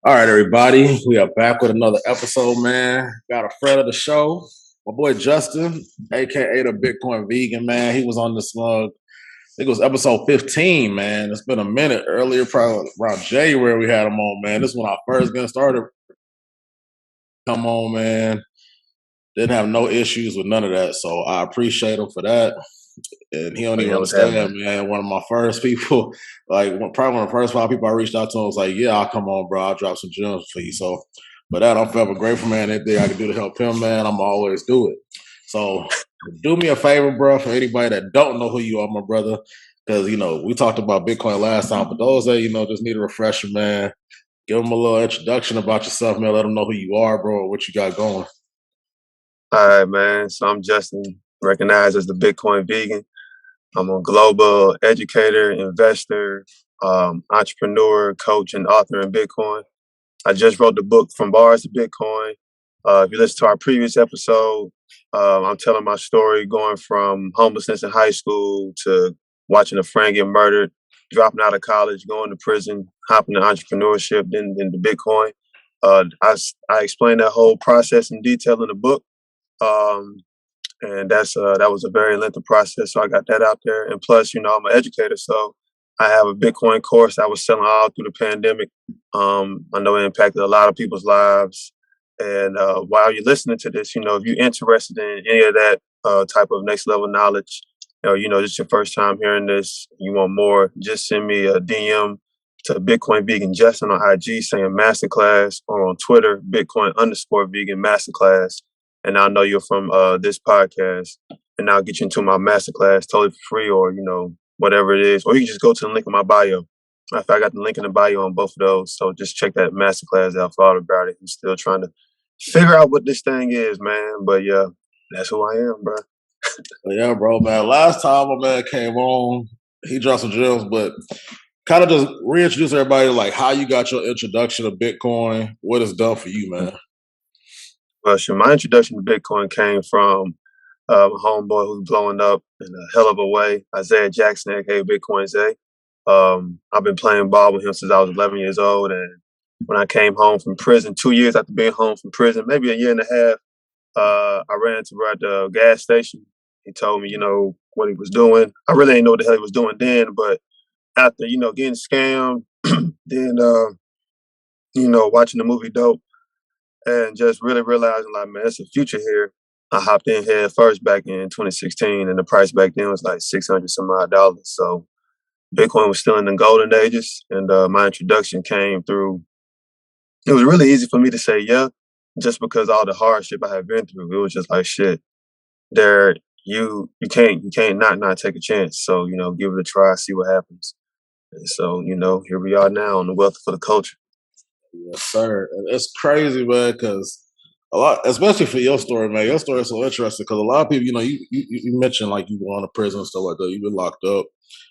All right, everybody. We are back with another episode, man. Got a friend of the show, my boy Justin, aka the Bitcoin Vegan, man. He was on this mug. I think it was episode 15, man. It's been a minute. Earlier, probably around January, we had him on, man. This is when I first got started. Come on, man. Didn't have no issues with none of that. So I appreciate him for that. And he don't Oh even yeah, what's happening? understand, man. One of my first people, probably one of the first 5 people I reached out to him was like, "Yeah, I'll come on, bro. I'll drop some gems for you." So, but that I'm forever grateful, man. Anything I can do to help him, man, I'm always do it. So, do me a favor, bro. For anybody that don't know who you are, my brother, because we talked about Bitcoin last time, but those that just need a refresher, man, give them a little introduction about yourself, man. Let them know who you are, bro, and what you got going. All right, man. So I'm Justin, recognized as the Bitcoin Vegan. I'm a global educator, investor, entrepreneur, coach, and author in Bitcoin. I just wrote the book From Bars to Bitcoin. If you listen to our previous episode, I'm telling my story going from homelessness in high school to watching a friend get murdered, dropping out of college, going to prison, hopping to entrepreneurship, then into Bitcoin. I explained that whole process in detail in the book. Um, and that was a very lengthy process. So I got that out there. And plus, I'm an educator, so I have a Bitcoin course I was selling all through the pandemic. I know it impacted a lot of people's lives. And while you're listening to this, if you're interested in any of that type of next level knowledge, this is your first time hearing this, you want more, just send me a DM to Bitcoin Vegan Justin on IG saying masterclass, or on Twitter, Bitcoin_Vegan Masterclass. And I'll know you're from this podcast, and I'll get you into my masterclass totally for free, or whatever it is, or you can just go to the link in my bio. Matter of fact, I got the link in the bio on both of those, so just check that masterclass out for all about it. I'm still trying to figure out what this thing is, man. But yeah, that's who I am, bro. But yeah, bro, man. Last time my man came on, he dropped some gems, but kind of just reintroduce everybody to like how you got your introduction to Bitcoin, what it's done for you, man. Well, sure, my introduction to Bitcoin came from a homeboy who's blowing up in a hell of a way, Isaiah Jackson, aka Bitcoin Zay. I've been playing ball with him since I was 11 years old, and when I came home from prison, 2 years after being home from prison, maybe a year and a half, I ran into him at the gas station. He told me, what he was doing. I really didn't know what the hell he was doing then, but after, getting scammed, then, watching the movie Dope, and just really realizing, like, man, it's a future here. I hopped in head first back in 2016, and the price back then was like 600 some odd dollars. So Bitcoin was still in the golden ages, and my introduction came through. It was really easy for me to say yeah, just because all the hardship I had been through. It was just like shit. There, you can't not take a chance. So give it a try, see what happens. And so here we are now on the wealth for the culture. Yes, sir. And it's crazy, man, because a lot, especially for your story, man. Your story is so interesting because a lot of people, you mentioned like you going to prison and stuff like that. You've been locked up.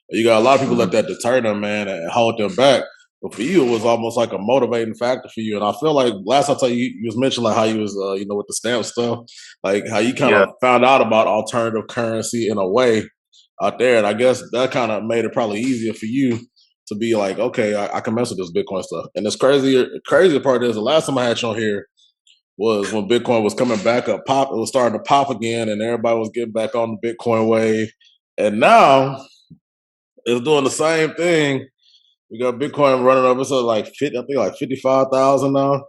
You got a lot of people let Mhm. that deter them, man, and hold them back. But for you, it was almost like a motivating factor for you. And I feel like last I tell you, you was mentioning like how you was, with the stamp stuff, like how you kind Yeah. of found out about alternative currency in a way out there. And I guess that kind of made it probably easier for you to be like, okay, I can mess with this Bitcoin stuff. And this crazier part is the last time I had you on here was when Bitcoin was coming back up, pop. It was starting to pop again, and everybody was getting back on the Bitcoin wave. And now it's doing the same thing. We got Bitcoin running up. It's at like 50, I think like 55,000 now.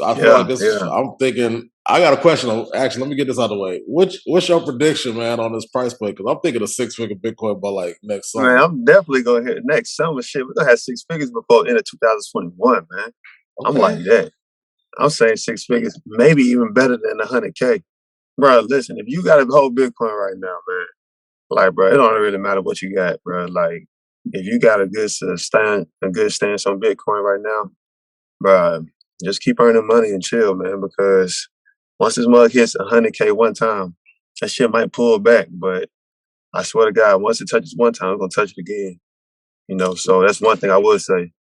I feel Yeah. like it's. Yeah. I'm thinking. I got a question. Actually, let me get this out of the way. What's your prediction, man, on this price play? Because I'm thinking a 6-figure Bitcoin by like next Man, summer. I'm definitely gonna hit next summer. Shit, we're gonna have six figures before end of 2021, man. I'm Okay. like that. I'm saying six figures, maybe even better than 100K. Bro, listen, if you got a whole Bitcoin right now, man, like, bro, it don't really matter what you got, bro. Like, if you got a good stance on Bitcoin right now, bro, just keep earning money and chill, man. Because once this mug hits 100K one time, that shit might pull back. But I swear to God, once it touches one time, it's gonna touch it again. So that's one thing I would say.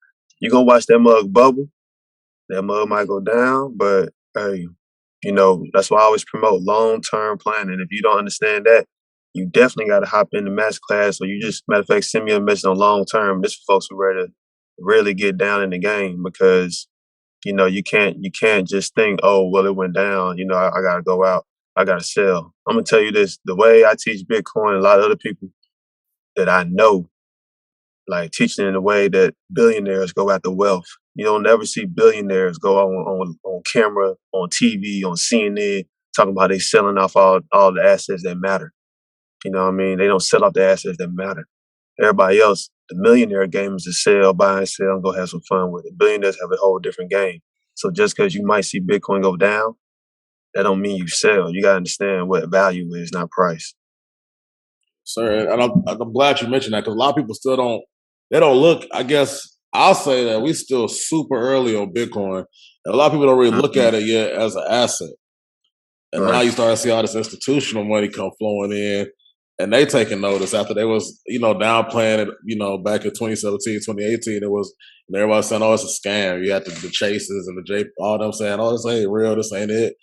You're gonna watch that mug bubble. That mug might go down, but hey, that's why I always promote long-term planning. If you don't understand that, you definitely got to hop in the master class, or you just, matter of fact, send me a message on long-term. This for folks who ready to really get down in the game because you can't just think, oh well, it went down. I gotta go out. I gotta sell. I'm gonna tell you this: the way I teach Bitcoin, a lot of other people that I know, like teaching in a way that billionaires go after wealth. You don't ever see billionaires go on camera, on TV, on CNN, talking about they selling off all the assets that matter. You know what I mean? They don't sell off the assets that matter. Everybody else, the millionaire game is to sell, buy and sell, and go have some fun with it. Billionaires have a whole different game. So just because you might see Bitcoin go down, that don't mean you sell. You gotta understand what value is, not price. Sir. And I'm glad you mentioned that because a lot of people still don't. They don't look. I guess I'll say that we still super early on Bitcoin, and a lot of people don't really look Hmm. at it yet as an asset. And now Right. you start to see all this institutional money come flowing in, and they taking notice after they was, downplaying it, back in 2017, 2018. It was, and everybody saying, oh, it's a scam. You had the Chases and the J, all them saying, oh, this ain't real, this ain't it.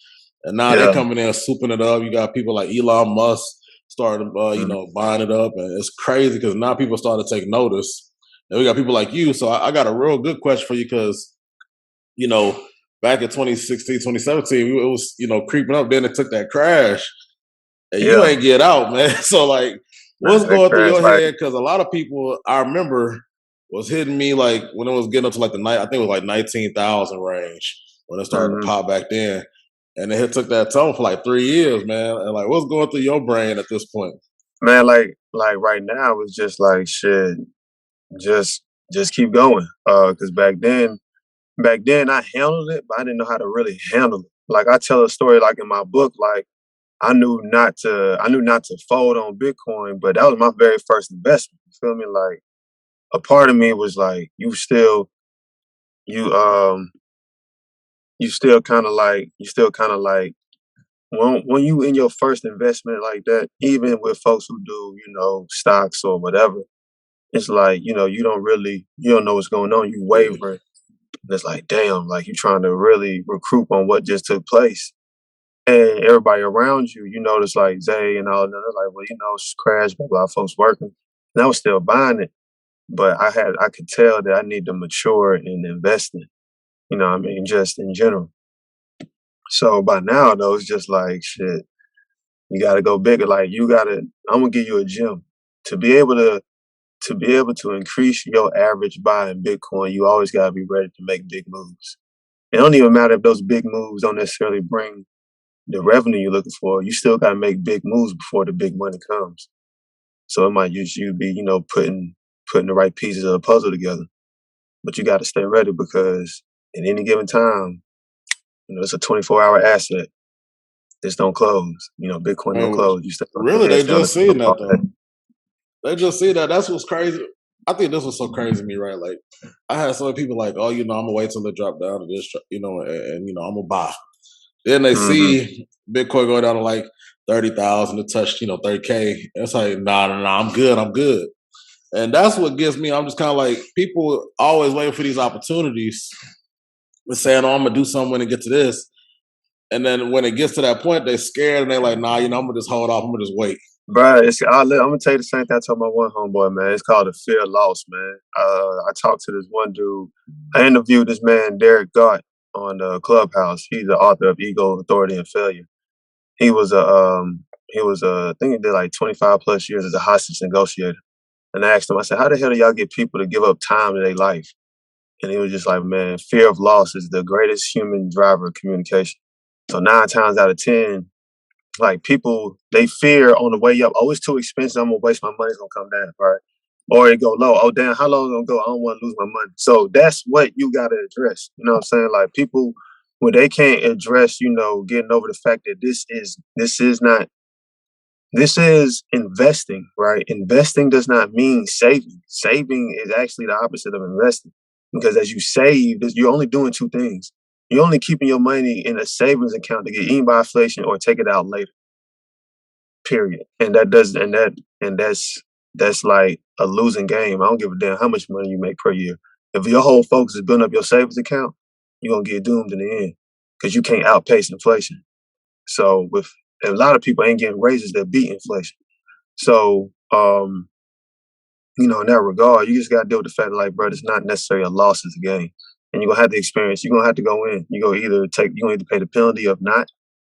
And now they Yeah. coming in, souping it up. You got people like Elon Musk starting, Hmm. buying it up. And it's crazy because now people starting to take notice. And we got people like you. So I got a real good question for you because, you know, back in 2016, 2017, it was, creeping up. Then it took that crash and you Yeah. ain't get out, man. So, like, what's Man, that going through crash your like. head? Because a lot of people, I remember, was hitting me like when it was getting up to like the night, I think it was like 19,000 range when it started to Hmm. pop back then. And it took that tone for like 3 years, man. And like, what's going through your brain at this point? Man, like right now it's just like shit. Just just keep going. Because back then I handled it, but I didn't know how to really handle it. Like I tell a story like in my book, like I knew not to fold on Bitcoin, but that was my very first investment. You feel me? Like a part of me was like, you you still kind of like when you in your first investment like that, even with folks who do stocks or whatever, it's like you don't know what's going on. You Yeah. wavering. And it's like damn, like you trying to really recruit on what just took place. And everybody around you, you notice like Zay and all that, they're like, well, it's crashed, but a lot of folks working. And I was still buying it, but I could tell that I need to mature in investing, what I mean, just in general. So by now though, it's just like shit, you gotta go bigger. Like I'm gonna give you a gym. To be able to increase your average buy in Bitcoin, you always gotta be ready to make big moves. It don't even matter if those big moves don't necessarily bring the revenue you're looking for. You still gotta make big moves before the big money comes. So it might just you be, putting the right pieces of the puzzle together. But you gotta stay ready because at any given time, it's a 24-hour asset. This don't close. Bitcoin don't And close. You stay on your really, heads they down just and seeing all that though. that. They just see that. That's what's crazy. I think this was so crazy to me, right? Like, I had some people like, oh, I'm gonna wait till it drop down to this, and I'm gonna buy. Then they Hmm. see Bitcoin go down to like 30,000 to touch, 30K. It's like, nah, I'm good, I'm good. And that's what gets me. I'm just kind of like, people always waiting for these opportunities and saying, oh, I'm gonna do something when it gets to this. And then when it gets to that point, they're scared and they're like, nah, I'm gonna just hold off, I'm gonna just wait. Bruh, I'm gonna tell you the same thing I told my one homeboy, man. It's called the fear of loss, man. I talked to this one dude. I interviewed this man, Derek Gott, on the Clubhouse. He's the author of Ego, Authority, and Failure. I think he did like 25 plus years as a hostage negotiator. And I asked him, I said, how the hell do y'all get people to give up time in their life? And he was just like, man, fear of loss is the greatest human driver of communication. So 9 times out of 10, like people, they fear on the way up. Oh, it's too expensive. I'm gonna waste my money. It's gonna come down, right? Or it go low. Oh, damn, how long is it gonna go? I don't want to lose my money. So that's what you gotta address. You know what I'm saying? Like people, when they can't address, getting over the fact that this is investing, right? Investing does not mean saving. Saving is actually the opposite of investing. Because as you save, you're only doing two things. You're only keeping your money in a savings account to get eaten by inflation or take it out later. Period. And that does and that's like a losing game. I don't give a damn how much money you make per year. If your whole focus is building up your savings account, you're gonna get doomed in the end because you can't outpace inflation. So with a lot of people ain't getting raises that beat inflation. So in that regard, you just gotta deal with the fact that, like, bro, it's not necessarily a loss, it's a game. And you're gonna have to experience, you're gonna have to go in. You're gonna either pay the penalty of not,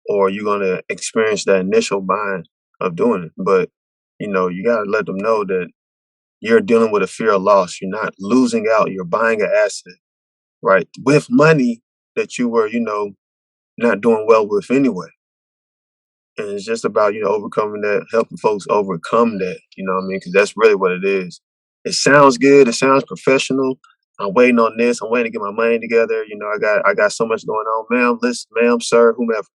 or you're gonna experience that initial bind of doing it. But you gotta let them know that you're dealing with a fear of loss. You're not losing out, you're buying an asset, right? With money that you were, not doing well with anyway. And it's just about, overcoming that, helping folks overcome that, you know what I mean? Because that's really what it is. It sounds good, it sounds professional. I'm waiting on this, I'm waiting to get my money together. I got so much going on. Ma'am, listen, ma'am, sir, whomever.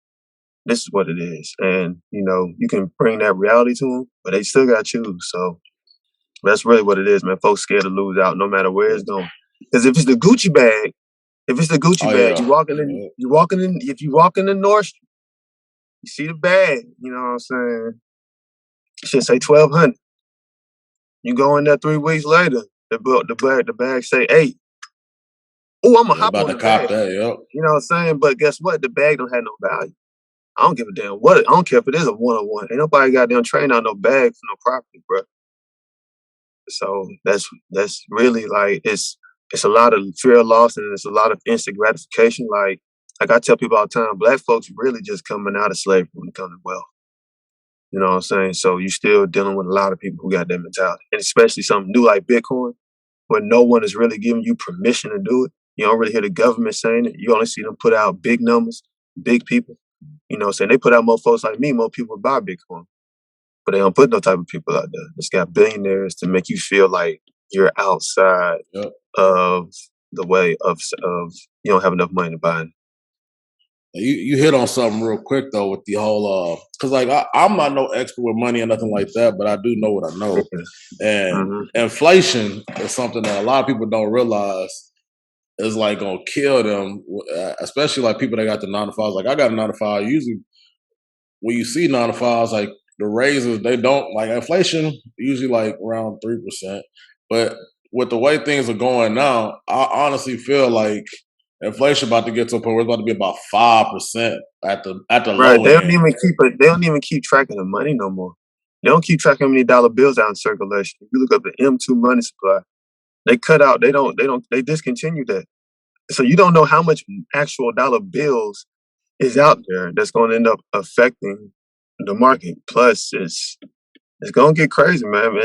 This is what it is. And, you can bring that reality to them, but they still got to choose. So that's really what it is, man. Folks scared to lose out no matter where it's going. Because if it's the Gucci bag, Oh you yeah. walking in, if you walk in the North, you see the bag, you know what I'm saying? It should say 1,200. You go in there 3 weeks later, the bag say 8. Oh, I'm gonna Yeah, hop about on to the cop bag. that. Yep. You know what I'm saying? But guess what? The bag don't have no value. I don't give a damn what. I don't care if it is a 101. Ain't nobody goddamn train on no bag for no property, bro. So that's really like it's a lot of fear of loss, and it's a lot of instant gratification. Like I tell people all the time, black folks really just coming out of slavery when it comes to wealth. You know what I'm saying? So you still dealing with a lot of people who got that mentality, and especially something new like Bitcoin, where no one is really giving you permission to do it. You don't really hear the government saying it. You only see them put out big numbers, big people. You know what I'm saying? They put out more folks like me, more people buy Bitcoin, but they don't put no type of people out there. It's got billionaires to make you feel like you're outside Yep. of the way of you don't have enough money to buy it. You hit on something real quick though with the whole because like I'm not no expert with money or nothing like that, but I do know what I know. And Mm-hmm. inflation is something that a lot of people don't realize is like gonna kill them, especially like people that got the 9 to 5s. Like I got a 9 to 5. Usually, when you see 9 to 5s, like the raises, they don't like inflation. Usually, like around 3%. But with the way things are going now, I honestly feel like inflation about to get to a point where it's about to be about 5% at the Right. low They don't end. even keep it. They don't even keep track of the money no more. They don't keep track of how many dollar bills out in circulation. If you look up the M2 money supply, they cut out. They discontinued that. So you don't know how much actual dollar bills is out there that's going to end up affecting the market. Plus, it's going to get crazy, man.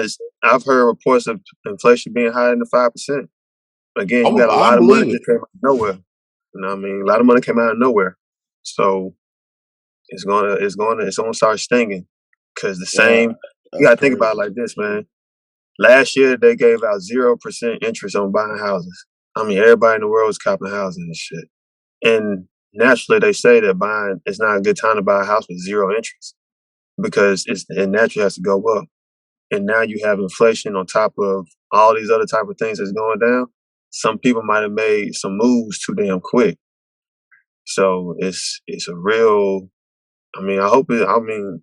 I've heard reports of inflation being higher than 5%. Again, you got a I lot of money believe it. that came out of nowhere. You know what I mean? A lot of money came out of nowhere. So it's gonna start stinging because the Yeah, same. You that's gotta think about it crazy. like this, man. Last year they gave out 0% interest on buying houses. I mean, everybody in the world is copping houses and shit. And naturally, they say that buying it's not a good time to buy a house with zero interest because it naturally has to go up. And now you have inflation on top of all these other type of things that's going down. Some people might have made some moves too damn quick. So it's a real. I mean, I hope it. I mean,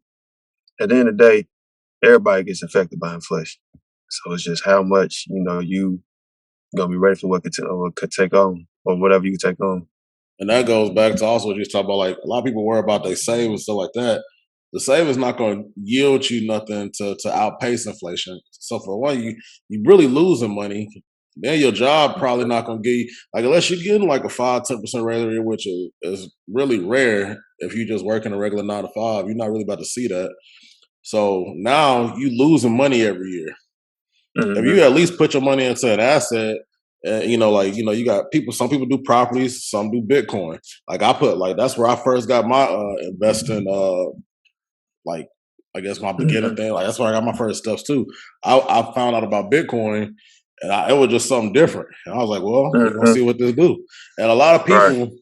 at the end of the day, everybody gets affected by inflation. So it's just how much you gonna be ready for what could take on or whatever you take on. And that goes back to also what you talk about. Like a lot of people worry about their savings, stuff like that. The savings not going to yield you nothing to outpace inflation. So for one, you really losing money. Then your job probably not going to give you like unless you're getting like a 5-10% raise a year, which is really rare. If you just working a regular 9 to 5, you're not really about to see that. So now you losing money every year. If Mm-hmm. you at least put your money into an asset, you got people. Some people do properties, some do Bitcoin. Like I put, like that's where I first got my investing. Like I guess my beginner Mm-hmm. thing. Like that's where I got my first steps too. I found out about Bitcoin, and it was just something different. And I was like, well, we're gonna Mm-hmm. see what this do. And a lot of Right. people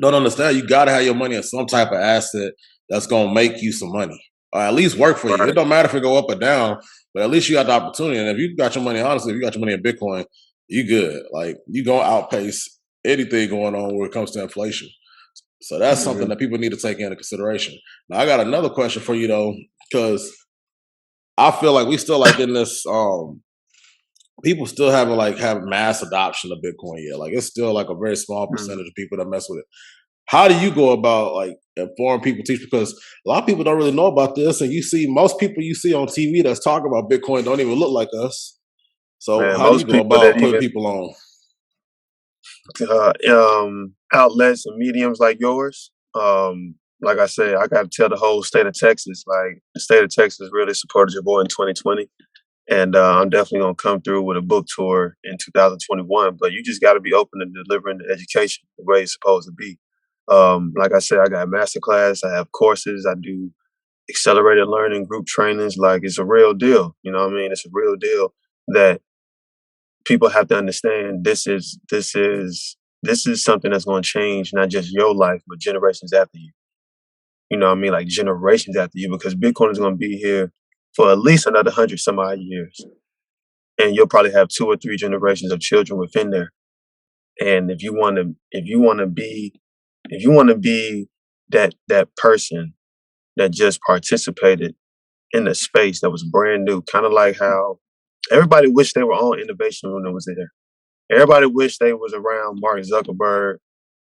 don't understand. You got to have your money in some type of asset that's gonna make you some money, or at least work for you. It Right. don't matter if it go up or down, but at least you got the opportunity. And if you got your money, honestly, if you got your money in Bitcoin, you good. Like you gonna outpace anything going on when it comes to inflation. So that's something Mm-hmm. that people need to take into consideration. Now I got another question for you though, because I feel like we still like in this people still haven't like have mass adoption of Bitcoin yet. Like it's still like a very small Mm-hmm. percentage of people that mess with it. how do you go about like informing people, teach? Because a lot of people don't really know about this, and you see most people you see on TV that's talking about Bitcoin don't even look like us. So Man, how do you most go people that about putting even people on? outlets and mediums like yours, like I said, I got to tell the whole state of Texas, like the state of Texas really supported your boy in 2020. And I'm definitely going to come through with a book tour in 2021. But you just got to be open to delivering the education the way it's supposed to be. Like I said, I got master class, I have courses, I do accelerated learning, group trainings. Like it's a real deal. You know what I mean? It's a real deal that people have to understand. This is something that's going to change not just your life, but generations after you. You know what I mean? Like generations after you, because Bitcoin is going to be here for at least another 100 some odd years, and you'll probably have 2 or 3 generations of children within there. And if you want to be that person that just participated in a space that was brand new, kind of like how everybody wished they were on innovation when it was there. Everybody wished they was around Mark Zuckerberg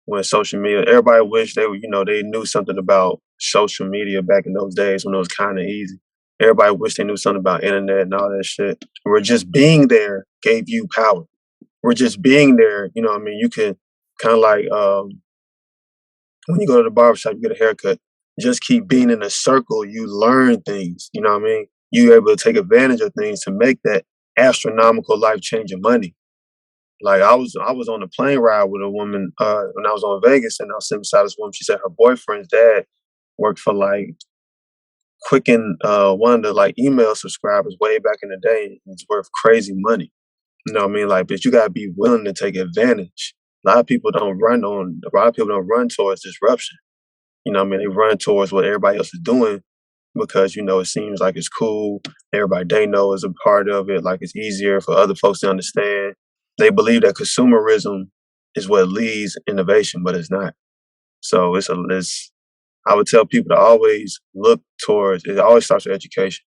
when social media. Everybody wished they were, they knew something about social media back in those days when it was kind of easy. Everybody wished they knew something about internet and all that shit. We're just being there gave you power. We're just being there. You know what I mean? You can kind of like when you go to the barbershop, you get a haircut. Just keep being in a circle. You learn things. You know what I mean? You're able to take advantage of things to make that astronomical, life changing money. Like I was on a plane ride with a woman when I was on Vegas, and I was sitting beside this woman. She said her boyfriend's dad worked for like Quicken, one of the like email subscribers way back in the day. It's worth crazy money. You know what I mean? Like, but you gotta be willing to take advantage. A lot of people don't run towards disruption. You know what I mean? They run towards what everybody else is doing because, it seems like it's cool. Everybody they know is a part of it. Like it's easier for other folks to understand. They believe that consumerism is what leads innovation, but it's not. So I would tell people to always look towards, it always starts with education,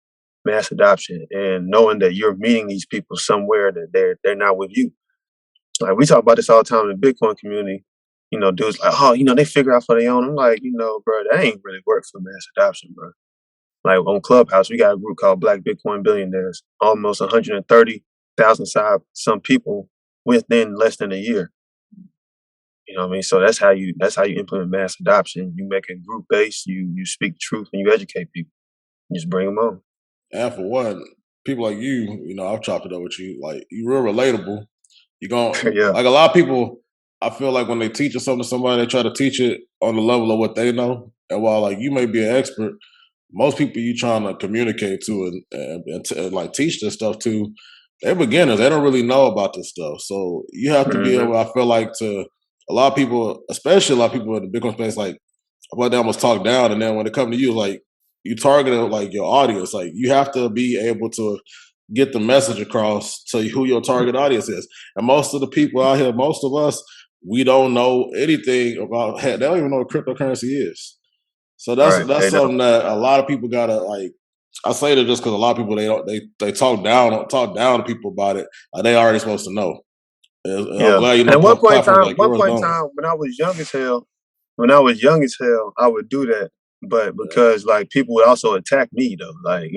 mass adoption, and knowing that you're meeting these people somewhere that they're not with you. Like we talk about this all the time in the Bitcoin community. Dudes like, oh, they figure out for their own. I'm like, bro, that ain't really work for mass adoption, bro. Like on Clubhouse, we got a group called Black Bitcoin Billionaires, almost 130,000 some people within less than a year. You know what I mean? So that's how you implement mass adoption. You make it group based. You speak the truth and you educate people. You just bring them on. And for one, people like you, I've chopped it up with you. Like you real relatable. You going Yeah. like a lot of people. I feel like when they teach something to somebody, they try to teach it on the level of what they know. And while like you may be an expert, most people you trying to communicate to and like teach this stuff to, they're beginners. They don't really know about this stuff. So you have to be Hmm. able. I feel like to a lot of people, especially a lot of people in the Bitcoin space, like well, they almost talk down. And then when it comes to you, like you target like your audience. Like you have to be able to get the message across to who your target audience is. And most of the people out here, most of us, we don't know anything about. Heck, they don't even know what cryptocurrency is. So that's Right. that's They don't. something that a lot of people gotta like. I say that just because a lot of people they talk down to people about it. They already supposed to know. And I'm Yeah. glad And platforms like one yours point in don't. time when I was young as hell, I would do that. But Yeah. because like people would also attack me though, like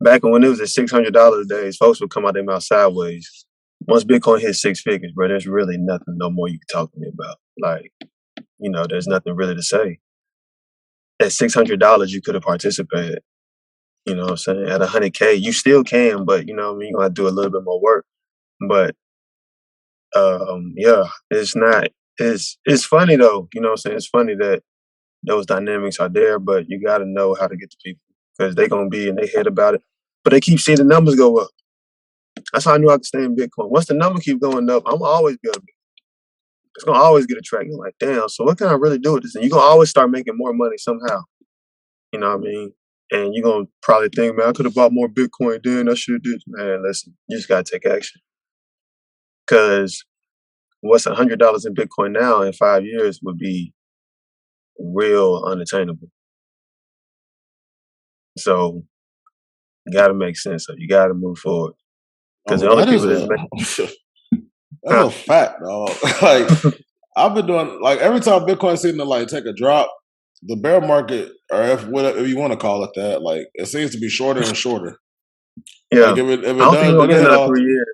back when it was at $600 days, folks would come out their mouth sideways. Once Bitcoin hit 6 figures, bro, there's really nothing no more you can talk to me about. Like, there's nothing really to say. At $600, you could have participated. You know what I'm saying? At 100K, you still can, but you know what I mean? You're gonna have to do a little bit more work. But yeah, it's not it's funny though, you know what I'm saying? It's funny that those dynamics are there, but you gotta know how to get to people because they gonna be in their head about it. But they keep seeing the numbers go up. That's how I knew I could stay in Bitcoin. Once the number keep going up, I'm always be able to, it's gonna always get a track. You're like, damn, so what can I really do with this? And you're gonna always start making more money somehow. You know what I mean? And you're gonna probably think, man, I could have bought more Bitcoin then. I should have did. Man, listen, you just gotta take action. Cause what's $100 in Bitcoin now in 5 years would be real unattainable. So you gotta make sense of it. You gotta move forward. I Cause the mean, only that is people that's a making that's a fact, dog. Like I've been doing like every time Bitcoin seems to like take a drop, the bear market, or if whatever you want to call it that, like it seems to be shorter and shorter. Yeah. Like if I it don't think does, we'll they get don't hit another all. 3 years.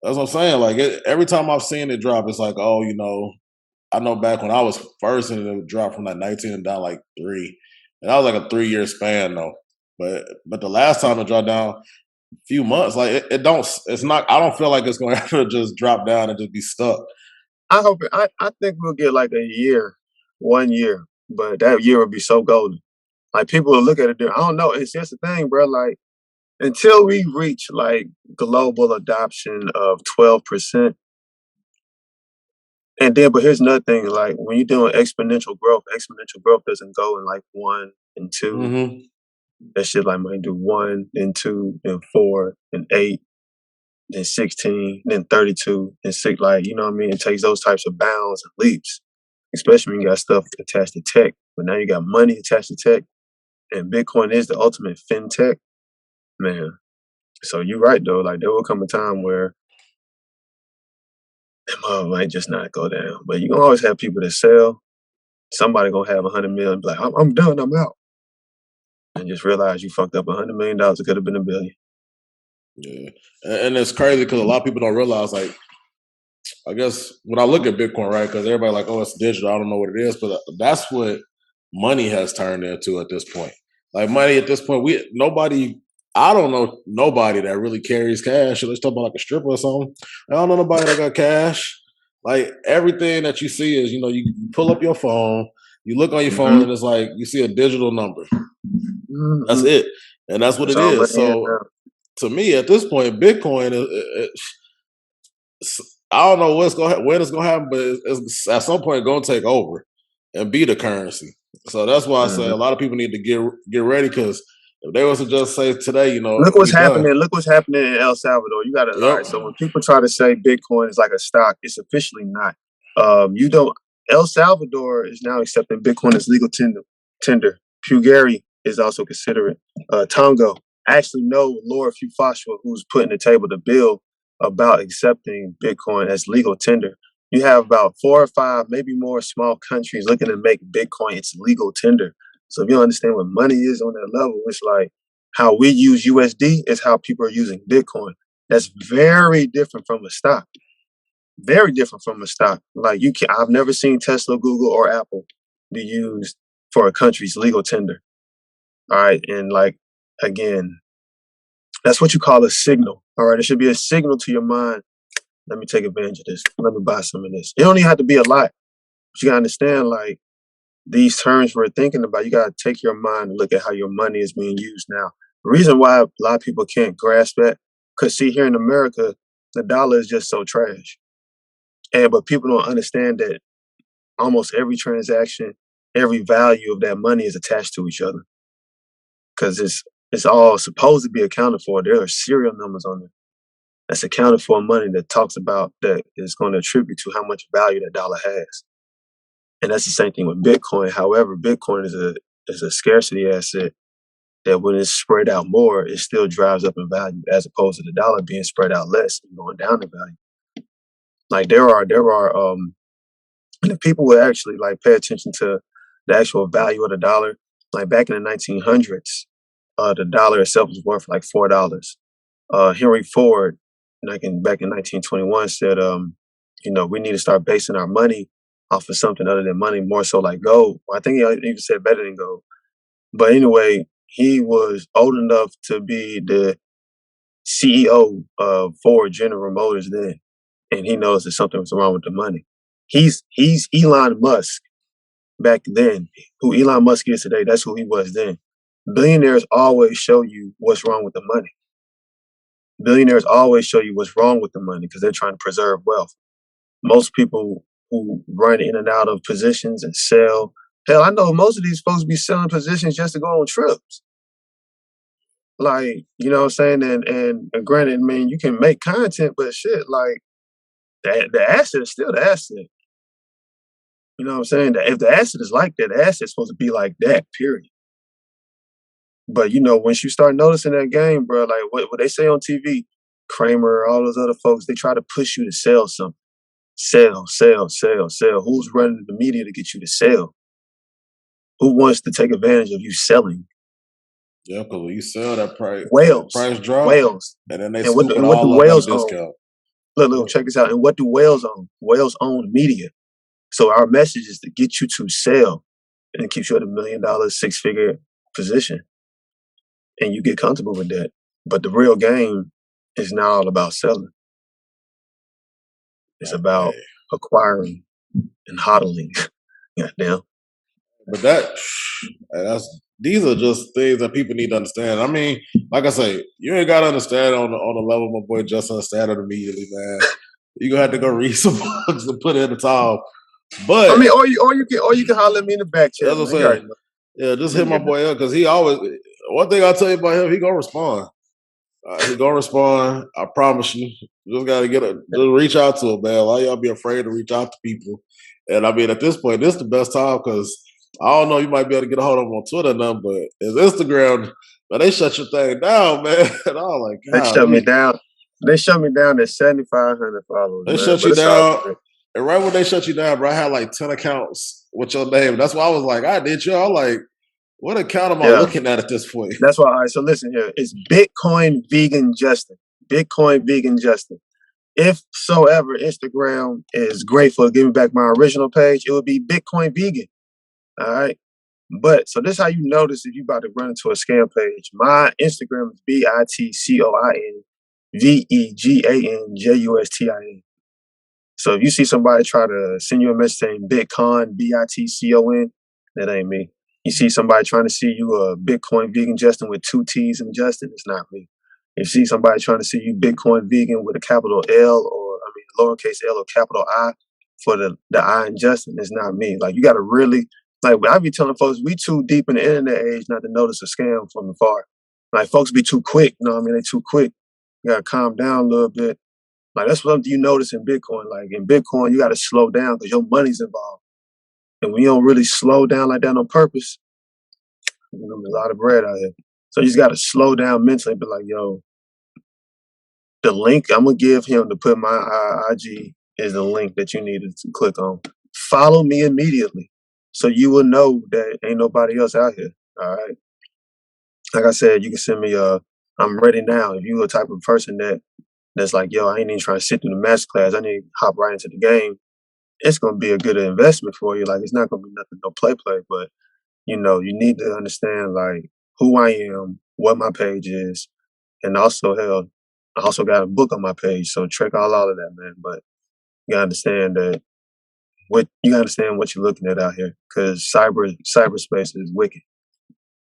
That's what I'm saying. Like every time I've seen it drop, it's like, oh, I know back when I was first and it dropped from like 19 and down like 3. And that was like a 3 year span though. But the last time it dropped down a few months, like it don't it's not I don't feel like it's gonna ever just drop down and just be stuck. I hope I think we'll get like a year, 1 year, but that year will be so golden. Like people will look at it there. I don't know. It's just the thing, bro. Like until we reach like global adoption of 12%, and then but here's another thing, like when you're doing exponential growth doesn't go in like one and two. Hmm. That shit like might do one, then two, then four, then eight, then 16, then 32, then six. Like, you know what I mean? It takes those types of bounds and leaps, especially when you got stuff attached to tech. But now you got money attached to tech, and Bitcoin is the ultimate fintech, man. So you're right though. Like there will come a time where that might just not go down. But you gonna always have people that sell. Somebody gonna have 100 million, be like, I'm done, I'm out, and just realize you fucked up $100 million. It could have been a billion. Yeah. And it's crazy because a lot of people don't realize like I guess when I look at Bitcoin, right? Because everybody like, oh, it's digital. I don't know what it is, but that's what money has turned into at this point. Like money at this point, we nobody. I don't know nobody that really carries cash. Let's talk about like a stripper or something. I don't know nobody that got cash. Like everything that you see is, you pull up your phone, you look on your phone, Hmm. and it's like you see a digital number. That's Hmm. it, and that's what That's it all is. money is So now. to me, at this point, Bitcoin I don't know when it's gonna happen, but it's at some point gonna take over and be the currency. So that's why I say Hmm. a lot of people need to get ready because if they was to just say today, Look what's we done. happening. Look what's happening in El Salvador. You got to, all Yep. right. So when people try to say Bitcoin is like a stock, it's officially not. You don't. El Salvador is now accepting Bitcoin as legal tender. Pugary is also considering. Tongo. I actually know Laura Fufashua, who's putting the table the bill about accepting Bitcoin as legal tender. You have about 4 or 5, maybe more small countries looking to make Bitcoin its legal tender. So if you don't understand what money is on that level, it's like how we use USD is how people are using Bitcoin. That's very different from a stock. Very different from a stock. Like I've never seen Tesla, Google, or Apple be used for a country's legal tender. All right, and like again, that's what you call a signal. All right, it should be a signal to your mind. Let me take advantage of this. Let me buy some of this. It don't even have to be a lot. But you gotta understand, like these terms we're thinking about, you gotta take your mind and look at how your money is being used now. The reason why a lot of people can't grasp that, because see, here in America, the dollar is just so trash. And but people don't understand that almost every transaction, every value of that money is attached to each other. Because it's all supposed to be accounted for. There are serial numbers on it that's accounted for money that talks about that is going to attribute to how much value that dollar has. And that's the same thing with Bitcoin. However, Bitcoin is a scarcity asset that when it's spread out more, it still drives up in value as opposed to the dollar being spread out less and going down in value. Like and if people would actually like pay attention to the actual value of the dollar, like back in the 1900s, the dollar itself was worth like $4. Henry Ford, back in 1921, said, we need to start basing our money off of something other than money, more so like gold. Well, I think he even said better than gold. But anyway, he was old enough to be the CEO of Ford General Motors then, and he knows that something was wrong with the money. He's Elon Musk back then. Who Elon Musk is today, that's who he was then. Billionaires always show you what's wrong with the money. Billionaires always show you what's wrong with the money because they're trying to preserve wealth. Most people who run in and out of positions and sell, hell, I know most of these folks be selling positions just to go on trips. Like, you know what I'm saying? And granted, I mean, you can make content, but shit, like the asset is still the asset. You know what I'm saying? If the asset is like that, the asset's supposed to be like that, period. But once you start noticing that game, bro, like what they say on TV, Kramer, all those other folks, they try to push you to sell something. Sell, sell, sell, sell. Who's running the media to get you to sell? Who wants to take advantage of you selling? Yeah, because when you sell that Whales, price drop, whales. and then they And what do, scoop it and what do all up at a whales own? discount. Look, Yep. check this out. And what do whales own? Whales own media. So our message is to get you to sell, and it keeps you at $1 million, 6-figure position, and you get comfortable with that. But the real game is not all about selling. It's about Hey. acquiring and hodling. Goddamn. But these are just things that people need to understand. I mean, like I say, you ain't gotta understand on the level my boy Justin understand it immediately, man. You gonna have to go read some books and put it in the top. I But mean, or you can holler at me in the back as channel, I man. You already said, know. yeah, just We hit can my get that. boy up because he always. One thing I'll tell you about him, he gonna respond. He gonna respond. I promise you. Just gotta just reach out to him, man. A lot of y'all be afraid to reach out to people. And I mean, at this point, this is the best time because I don't know, you might be able to get a hold of him on Twitter now, but his Instagram, man, they shut your thing down, man. And I was like, They God, shut me down. They shut me down at 7,500 followers, they man. shut But you it's all down. good. And right when they shut you down, bro, I had like 10 accounts with your name. That's why I was like, I did you. I'm like, what account am I Yeah. looking at this point? That's why. All right. So listen here. It's Bitcoin Vegan Justin. Bitcoin Vegan Justin. If so ever Instagram is grateful to give me back my original page, it would be Bitcoin Vegan. All right. But so this is how you notice if you about to run into a scam page. My Instagram is BITCOINVEGANJUSTIN. So if you see somebody try to send you a message saying Bitcoin, BITCON, that ain't me. You see somebody trying to see you a Bitcoin vegan Justin with 2 T's in Justin, it's not me. If you see somebody trying to see you Bitcoin vegan with a capital L or I mean lowercase L or capital I for the I in Justin, it's not me. Like you gotta really like I be telling folks we too deep in the internet age not to notice a scam from afar. Like folks be too quick, you know what I mean? They too quick. You gotta calm down a little bit. Like that's what you notice in Bitcoin. Like in Bitcoin, you got to slow down because your money's involved. And when you don't really slow down like that on purpose, you know, there's a lot of bread out here. So you just got to slow down mentally and be like, yo, the link I'm gonna give him to put my IG is the link that you needed to click on. Follow me immediately, so you will know that ain't nobody else out here. All right. Like I said, you can send me I'm ready now. If you a type of person that's like, yo, I ain't even trying to sit through the master class. I need to hop right into the game. It's going to be a good investment for you. Like, it's not going to be nothing, no play, but you know, you need to understand like who I am, what my page is, and also hell, I also got a book on my page. So check all of that, man. But you gotta understand that you gotta understand what you're looking at out here, because cyberspace is wicked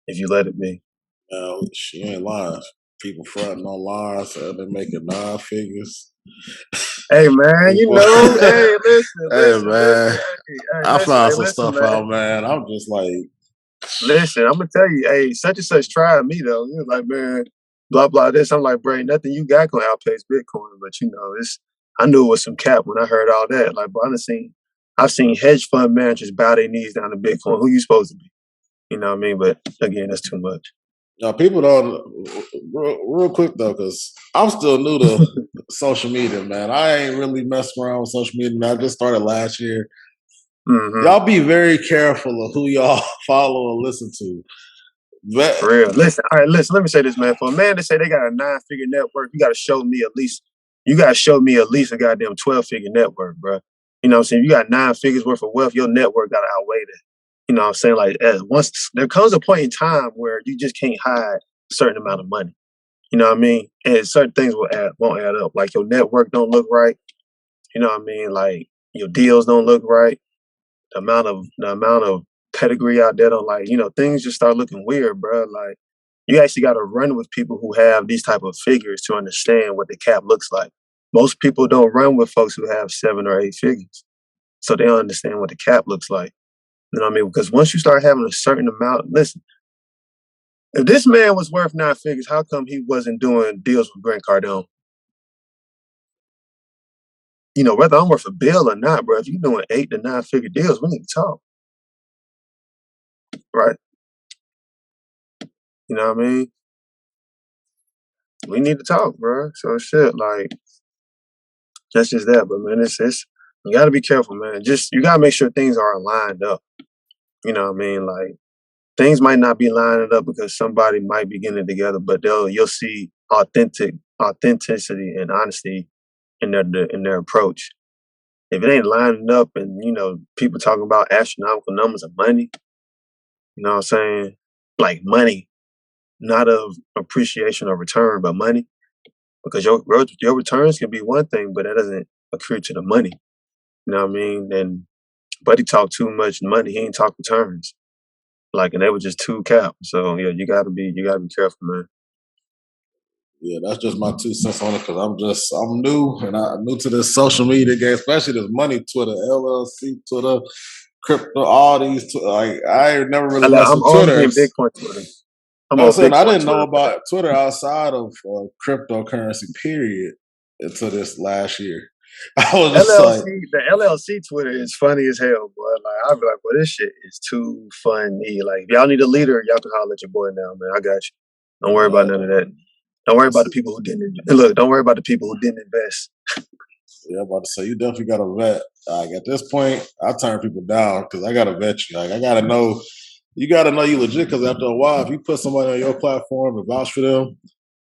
if you let it be. She ain't lying. People fronting online, so they're making 9 figures. Hey man, you People, know, hey, listen, hey listen, listen, man, I hey, found some listen, stuff man. out, man. I'm just like, Listen, I'm gonna tell you, hey, such and such tried me though. He was like, man, blah blah this. I'm like, bro, nothing you got gonna outpace Bitcoin. But you know, I knew it was some cap when I heard all that. Like, but I've seen hedge fund managers bow their knees down to Bitcoin. Who you supposed to be? You know what I mean? But again, that's too much. now people don't. Real quick though, because I'm still new to social media, man. I ain't really messed around with social media. Man. I just started last year. Mm-hmm. Y'all be very careful of who y'all follow and listen to. For real. Listen, all right, listen, let me say this, man. For a man to say they got a 9-figure network, you gotta show me at least a goddamn 12-figure network, bro. You know what I'm saying? You got 9 figures worth of wealth, your network gotta outweigh that. You know what I'm saying? Like once there comes a point in time where you just can't hide a certain amount of money. You know what I mean? And certain things won't add up. Like your network don't look right. You know what I mean? Like your deals don't look right. The amount of pedigree out there, don't like, you know, things just start looking weird, bro. Like you actually got to run with people who have these type of figures to understand what the cap looks like. Most people don't run with folks who have 7 or 8 figures, so they don't understand what the cap looks like. You know what I mean? Because once you start having a certain amount, listen, if this man was worth 9 figures, how come he wasn't doing deals with Grant Cardone? You know, whether I'm worth a bill or not, bro, if you're doing 8 to 9 figure deals, we need to talk, right? You know what I mean? We need to talk, bro. So shit, like that's just that. But man, You got to be careful, man. Just you got to make sure things are lined up. You know what I mean? Like things might not be lining up because somebody might be getting it together, but you'll see authenticity and honesty in their approach. If it ain't lining up and people talking about astronomical numbers of money, you know what I'm saying? Like money, not of appreciation or return, but money. Because your returns can be one thing, but that doesn't accrue to the money. You know what I mean? And Buddy talked too much money. He ain't talk returns. Like, and they were just too cap. So yeah, you gotta be careful, man. Yeah, that's just my 2 cents on it because I'm new and I'm new to this social media game, especially this money Twitter, LLC Twitter, crypto, all these. Like I ain't never really messed I'm with only Twitter. in Bitcoin Twitter. I'm I'm on saying I Bitcoin didn't know Twitter, man. about Twitter outside of cryptocurrency. Period. Until this last year, I was just like, The LLC Twitter is funny as hell, boy. Like I'd be like, well, this shit is too funny. Like, if y'all need a leader, y'all can holler at your boy now, man. I got you. Don't worry about none of that. Don't worry about the people who didn't look. Don't worry about the people who didn't invest. yeah, I'm about to say you definitely got to vet. Like at this point, I turn people down because I got to vet you. Like I got to know. You got to know you legit because after a while, if you put somebody on your platform and vouch for them,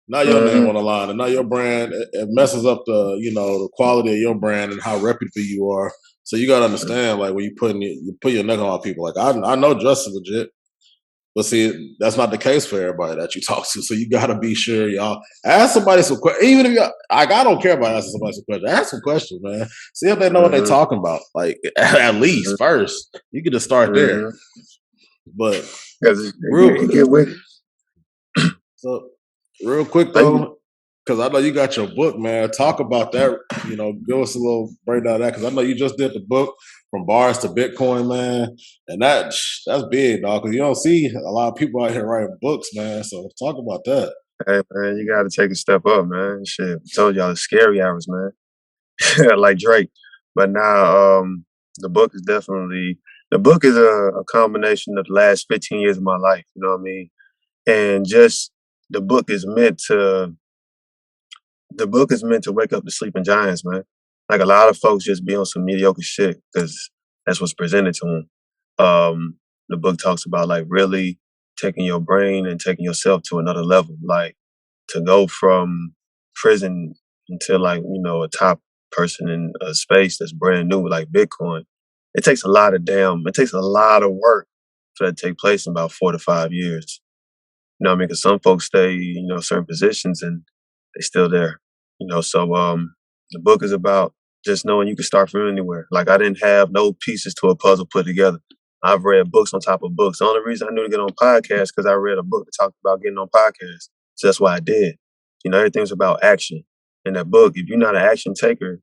now your name Mm-hmm. on the line, and now your brand it messes up the quality of your brand and how reputable you are. So you got to understand, like when you put your neck on people. Like I know Justin legit, but see that's not the case for everybody that you talk to. So you got to be sure y'all ask somebody some questions. Even if you like, I don't care about asking somebody some questions. Ask some questions, man. See if they know what they're Mm-hmm. talking about. Like at least first, you could just start there. Mm-hmm. But Because real it get wicked. so real quick Like, you- though, because I know you got your book, man. Talk about that. Give us a little breakdown of that because I know you just did the book from bars to Bitcoin, man, and that's big, dog. Because you don't see a lot of people out here writing books, man. So talk about that. hey man, you got to take a step up, man. Shit, I told y'all it's scary hours, man. Like Drake. But now, the book is a combination of the last 15 years of my life. You know what I mean? And just the book is meant to the book is meant to wake up the sleeping giants, man. Like a lot of folks just be on some mediocre shit because that's what's presented to them. The book talks about like really taking your brain and taking yourself to another level, like to go from prison into like a top person in a space that's brand new, like Bitcoin. It takes a lot of work for that to take place in about 4 to 5 years. You know what I mean? Because some folks stay, certain positions and they still there. So the book is about just knowing you can start from anywhere. Like I didn't have no pieces to a puzzle put together. I've read books on top of books. The only reason I knew to get on podcasts because I read a book that talked about getting on podcasts. So that's why I did. Everything's about action. In that book, if you're not an action taker,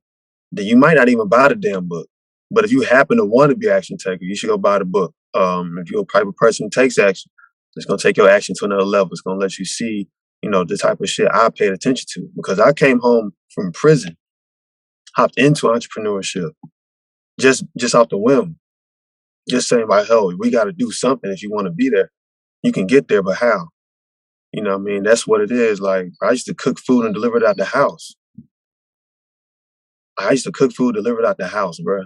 then you might not even buy the damn book. But if you happen to want to be an action taker, you should go buy the book. If you're a type of person who takes action, it's gonna take your action to another level. It's gonna let you see, the type of shit I paid attention to. Because I came home from prison, hopped into entrepreneurship, just off the whim. Just saying like, hell, we gotta do something if you wanna be there. You can get there, but how? You know what I mean? That's what it is. Like I used to cook food and deliver it out the house. I used to cook food delivered out the house, bro.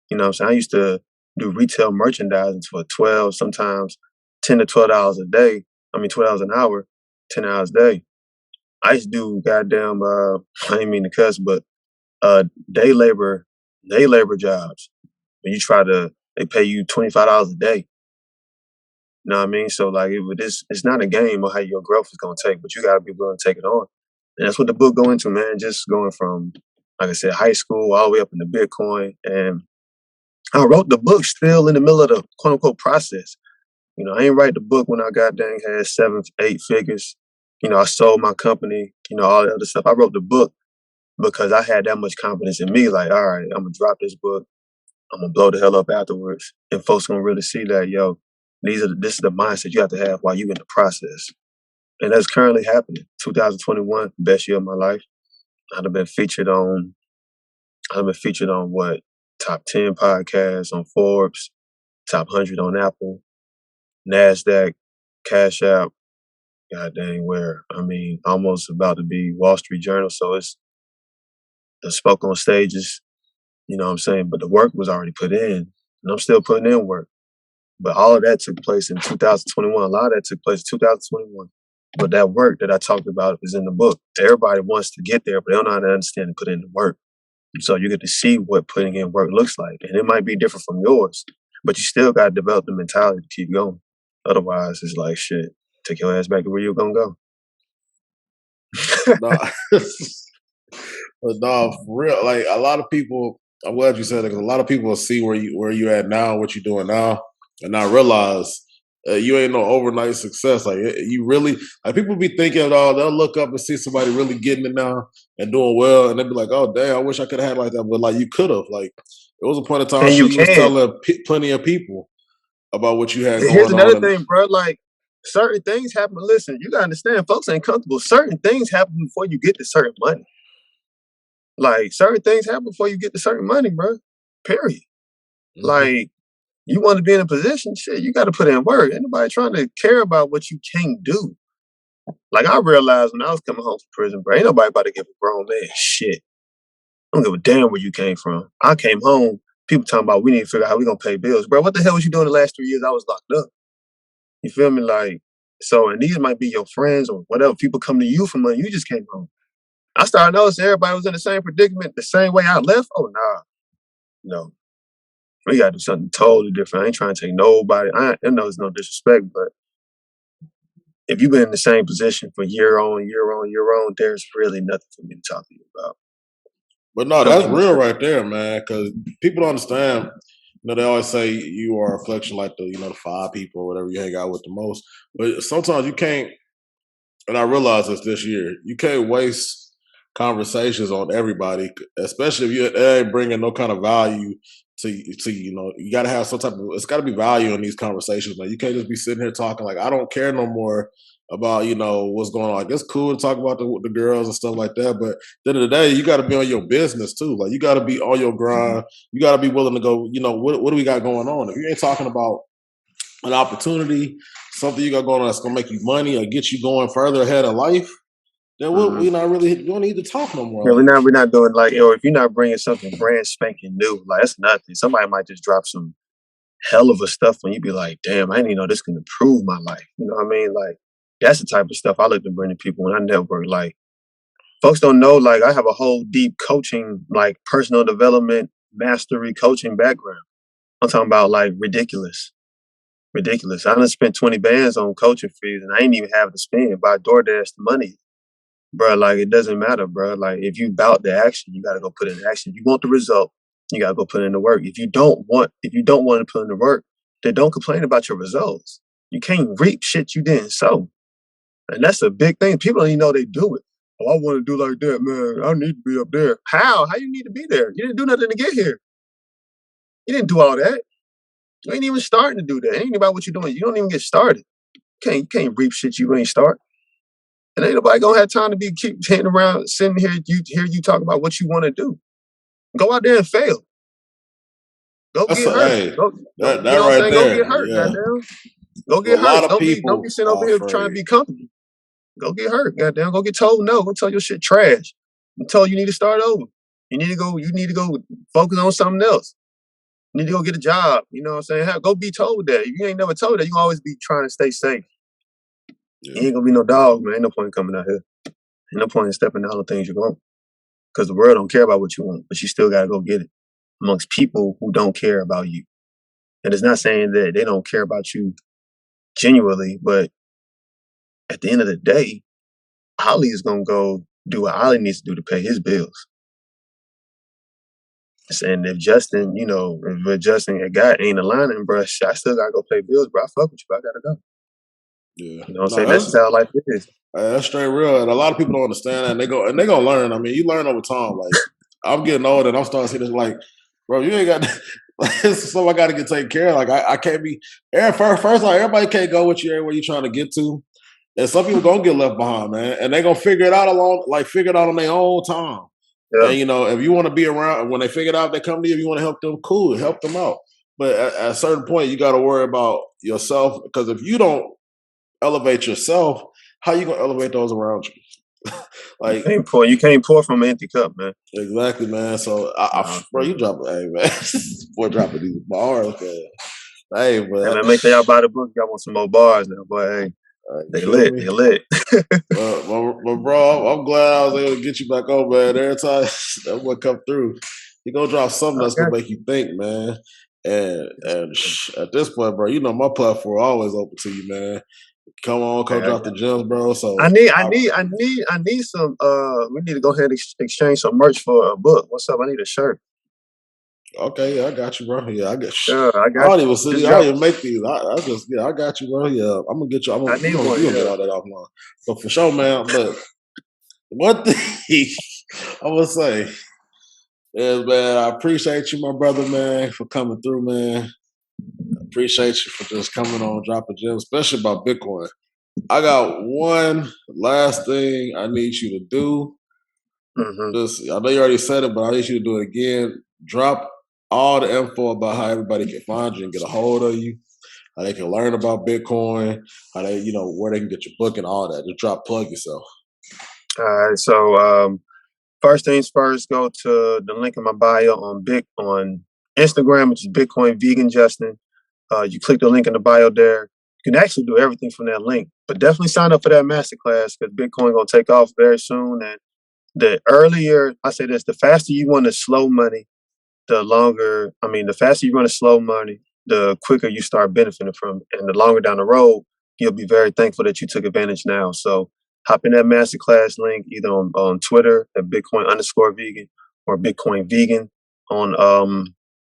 You know what I'm saying? I used to do retail merchandising for 12, sometimes $10 to $12 a day. I mean, $12 an hour, 10 hours a day. I used to do goddamn, I didn't mean to cuss, but uh, day labor, day labor jobs. When they pay you $25 a day. You know what I mean? So like, it's not a game of how your growth is gonna take, but you gotta be willing to take it on. And that's what the book go into, man. Just going from, like I said, high school all the way up into Bitcoin. And I wrote the book still in the middle of the quote unquote process. I ain't write the book when I got dang had 7, 8 figures. I sold my company, all the other stuff. I wrote the book because I had that much confidence in me. Like, all right, I'm gonna drop this book. I'm gonna blow the hell up afterwards. And folks gonna really see that, yo, this is the mindset you have to have while you in the process. And that's currently happening. 2021, best year of my life. I've been featured on what? Top 10 podcasts on Forbes, top 100 on Apple, NASDAQ, Cash App, god dang where. I mean, almost about to be Wall Street Journal. So I spoke on stages, You know what I'm saying? But the work was already put in, and I'm still putting in work. But all of that took place in 2021. A lot of that took place in 2021. But that work that I talked about is in the book. Everybody wants to get there, but they don't know how to understand and put in the work. So you get to see what putting in work looks like. And it might be different from yours, but you still got to develop the mentality to keep going. Otherwise, it's like, shit, take your ass back to where you're going to go. No, but no, for real. Like a lot of people, I'm glad you said it because a lot of people will see where you at now, what you're doing now, and not realize you ain't no overnight success. Like you really, like people be thinking, oh, they'll look up and see somebody really getting it now and doing well, and they'll be like, oh, damn, I wish I could have had like that, but like you could have. Like there was a point in time, And shit, you you was can. telling plenty of people about what you had Here's going on, another and thing, bro. Like, certain things happen. Listen, you got to understand, folks ain't comfortable. Certain things happen before you get to certain money. Like, certain things happen before you get to certain money, bro. Period. Like, you want to be in a position, shit, you got to put in work. Ain't nobody trying to care about what you can't do. Like, I realized when I was coming home from prison, bro, ain't nobody about to give a grown man shit. I don't give a damn where you came from. I came home, people talking about we need to figure out how we going to pay bills. Bro, what the hell was you doing the last 3 years I was locked up? You feel me? Like, so, and these might be your friends or whatever. People come to you for money. You just came home. I started noticing everybody was in the same predicament the same way I left. Oh, nah. No. We got to do something totally different. I ain't trying to take nobody. I know it's no disrespect, but if you've been in the same position for year on, year on, year on, there's really nothing for me to talk to you about. But no, Don't that's get me real started. right there, man. Because people don't understand. You know, they always say you are a reflection like the 5 people or whatever you hang out with the most. But sometimes you can't. And I realized this year, you can't waste conversations on everybody, especially if you ain't bringing no kind of value to you got to have some type of it's got to be value in these conversations, man. You can't just be sitting here talking like I don't care no more about what's going on. Like it's cool to talk about the girls and stuff like that, but at the end of the day, you got to be on your business too. Like you got to be on your grind. You got to be willing to go. What do we got going on? If you ain't talking about an opportunity, something you got going on that's gonna make you money or get you going further ahead of life, then Mm-hmm. we don't need to talk no more. Yeah, Like, we're not doing like, if you're not bringing something brand spanking new, like that's nothing. Somebody might just drop some hell of a stuff when you be like, damn, I didn't even know this can improve my life. You know what I mean? Like, that's the type of stuff I like to bring to people when I network. Like, folks don't know, like, I have a whole deep coaching, like, personal development, mastery coaching background. I'm talking about, like, ridiculous. Ridiculous. I done spent 20 bands on coaching fees and I ain't even have to spend by DoorDash the money. Bro, like, it doesn't matter, bro. Like, if you bout the action, you got to go put in action. If you want the result, you got to go put in the work. If you don't want to put in the work, then don't complain about your results. You can't reap shit you didn't sow. And that's a big thing. People don't even know they do it. Oh, I want to do like that, man. I need to be up there. How? How you need to be there? You didn't do nothing to get here. You didn't do all that. You ain't even starting to do that. It ain't about what you're doing. You don't even get started. You can't reap shit you ain't start. And ain't nobody gonna have time to keep sitting around, sitting here, hear you talk about what you want to do. Go out there and fail. Go that's get hurt. hey, Go, that you know what I'm right saying? Go get there, hurt, yeah. goddamn. Go A get lot hurt. of Don't be people sitting over are here trying to afraid. be comfortable. Go get hurt, goddamn. Go get told no. Go tell your shit trash. You told you need to start over. You need to go focus on something else. You need to go get a job. You know what I'm saying? Go be told that. If you ain't never told that, you can always be trying to stay safe. Yeah. You ain't gonna be no dog, man. Ain't no point in coming out here. Ain't no point in stepping out on things you want. Because the world don't care about what you want, but you still gotta go get it amongst people who don't care about you. And it's not saying that they don't care about you genuinely, but at the end of the day, Ollie is gonna go do what Ollie needs to do to pay his bills. And if Justin, if Justin and God ain't aligning, bro, I still gotta go pay bills, bro. I fuck with you, but I gotta go. Yeah. You know what I'm No, saying? That's just how life is. that's straight real. And a lot of people don't understand that and they gonna learn. I mean, you learn over time. Like I'm getting old and I'm starting to see this like, bro, you ain't got this is something I gotta get taken care of. Like I can't be first like everybody can't go with you everywhere you're trying to get to. And some people gonna get left behind, man. And they gonna figure it out figure it out on their own time. Yeah. And if you want to be around when they figure it out, they come to you. If you want to help them, cool, help them out. But at a certain point, you got to worry about yourself because if you don't elevate yourself, how you gonna elevate those around you? Like You can't pour from an empty cup, man. exactly, man. So No, bro, you drop hey man, boy dropping these bars, man. Hey, hey but man, make sure y'all buy the book. Y'all want some more bars now, boy. Hey, you they feel lit. me? They lit. But bro, I'm glad I was able to get you back on, man. Every time that boy come through, he gonna drop something I that's gonna got make you think, man. And you. at this point, bro, you know my platform always open to you, man. Come on, Hey, come drop the gems, bro. I So need, I need, I need, I need some. We need to go ahead and exchange some merch for a book. What's up? I need a shirt. okay, yeah, I got you, bro. Yeah, I got. Yeah, I I got don't you. even see. Just I don't drop. even make these. I just, yeah, I got you, bro. Yeah, I'm gonna get you. I need We one. gonna get Yeah. all that offline. But for sure, man. But one thing I would say is, man, I appreciate you, my brother, man, for coming through, man. Appreciate you for just coming on, dropping gems, especially about Bitcoin. I got one last thing I need you to do. Mm-hmm. Just, I know you already said it, but I need you to do it again. Drop all the info about how everybody can find you and get a hold of you, how they can learn about Bitcoin, how they, where they can get your book and all that. Just plug yourself. All right. So, first things first, go to the link in my bio on Instagram, which is Bitcoin Vegan Justin. You click the link in the bio there. You can actually do everything from that link, but definitely sign up for that masterclass because Bitcoin gonna take off very soon. And the faster you want to slow money, the faster you want to slow money, the quicker you start benefiting from it. And the longer down the road, you'll be very thankful that you took advantage now. So hop in that masterclass link either on Twitter at Bitcoin_vegan or Bitcoin Vegan on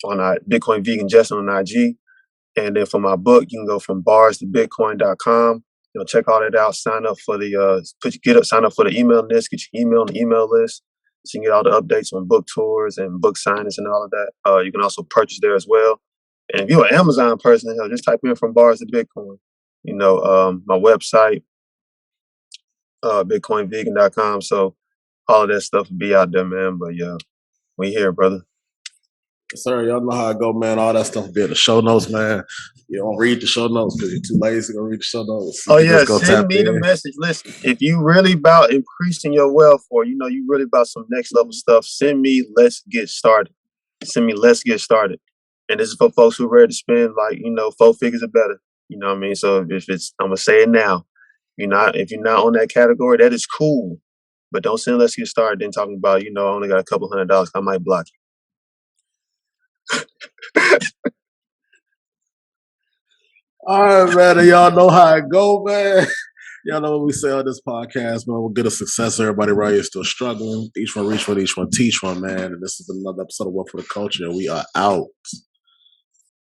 Bitcoin Vegan Justin on IG. And then for my book, you can go from bars to bitcoin.com. Check all that out. Sign up for sign up for the email list, get your email on the email list. So you can get all the updates on book tours and book signings and all of that. You can also purchase there as well. And if you're an Amazon person, just type in from bars to Bitcoin. My website, bitcoinvegan.com. So all of that stuff will be out there, man. But yeah, we here, brother. Sir, y'all know how I go, man. All that stuff will be in the show notes, man. You don't read the show notes because you're too lazy to read the show notes. You Oh can yeah, just go send tap me the in. message. Listen, if you really about increasing your wealth, or you really about some next level stuff, send me. Let's get started. Send me. Let's get started. And this is for folks who are ready to spend 4 figures or better. You know what I mean? So I'm gonna say it now. If you're not on that category, that is cool. But don't send let's get started. Then talking about I only got a couple $100. I might block you. All right, man. And y'all know how it go, man. Y'all know what we say on this podcast, man. We'll get a success. Everybody right here still struggling. Each one reach one, each one teach one, man. And this has been another episode of One for the Culture. We are out.